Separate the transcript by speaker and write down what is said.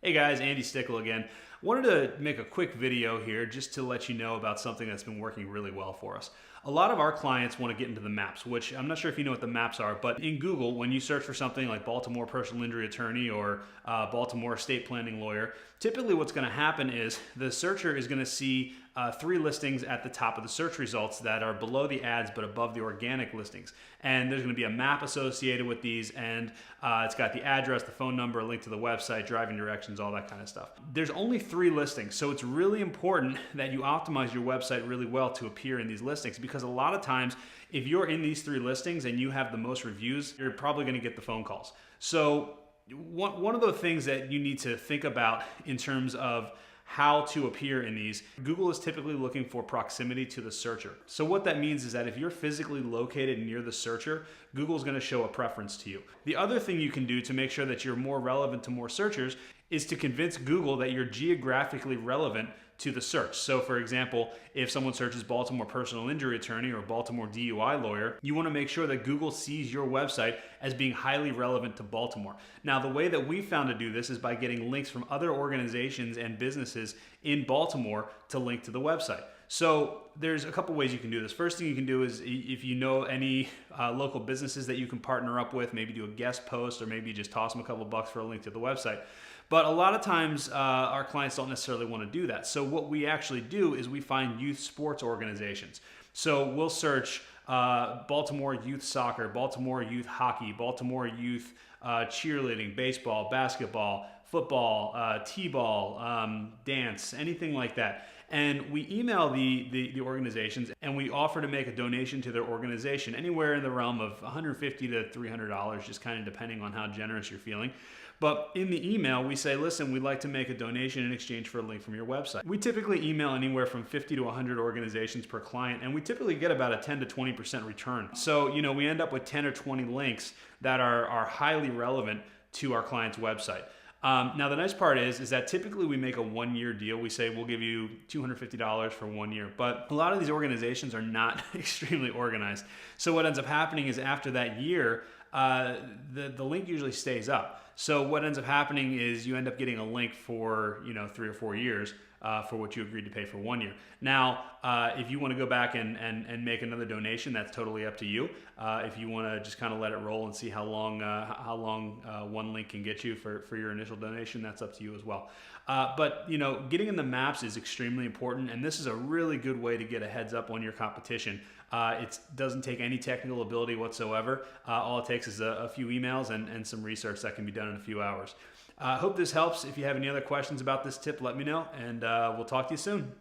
Speaker 1: Hey guys, Andy Stickle again. Wanted to make a quick video here just to let you know about something that's been working really well for us. A lot of our clients want to get into the maps, which I'm not sure if you know what the maps are, but in Google, when you search for something like Baltimore personal injury attorney or Baltimore estate planning lawyer, typically what's going to happen is the searcher is going to see three listings at the top of the search results that are below the ads but above the organic listings. And there's going to be a map associated with these, and it's got the address, the phone number, a link to the website, driving directions, all that kind of stuff. There's only three listings, so it's really important that you optimize your website really well to appear in these listings, because a lot of times if you're in these three listings and you have the most reviews, you're probably going to get the phone calls. So one of the things that you need to think about in terms of how to appear in these, Google is typically looking for proximity to the searcher. So what that means is that if you're physically located near the searcher, Google's going to show a preference to you. The other thing you can do to make sure that you're more relevant to more searchers is to convince Google that you're geographically relevant to the search. So for example, if someone searches Baltimore personal injury attorney or Baltimore DUI lawyer, you want to make sure that Google sees your website as being highly relevant to Baltimore. Now, the way that we found to do this is by getting links from other organizations and businesses in Baltimore to link to the website. So there's a couple ways you can do this. First thing you can do is, if you know any local businesses that you can partner up with, maybe do a guest post, or maybe just toss them a couple bucks for a link to the website. But a lot of times our clients don't necessarily want to do that. So what we actually do is we find youth sports organizations. So we'll search Baltimore youth soccer, Baltimore youth hockey, Baltimore youth cheerleading, baseball, basketball, football, t-ball, dance, anything like that. And we email the organizations, and we offer to make a donation to their organization, anywhere in the realm of $150 to $300, just kind of depending on how generous you're feeling. But in the email, we say, listen, we'd like to make a donation in exchange for a link from your website. We typically email anywhere from 50 to 100 organizations per client, and we typically get about a 10 to 20% return. So, we end up with 10 or 20 links that are highly relevant to our client's website. Now, the nice part is that typically we make a one-year deal. We say we'll give you $250 for 1 year, but a lot of these organizations are not extremely organized. So what ends up happening is after that year, the link usually stays up. So what ends up happening is you end up getting a link for 3 or 4 years for what you agreed to pay for 1 year. Now, if you want to go back and make another donation, that's totally up to you. If you want to just kind of let it roll and see how long one link can get you for your initial donation, that's up to you as well. But getting in the maps is extremely important, and this is a really good way to get a heads up on your competition. It doesn't take any technical ability whatsoever. All it takes is a few emails and some research that can be done in a few hours. Hope this helps. If you have any other questions about this tip, let me know, and we'll talk to you soon.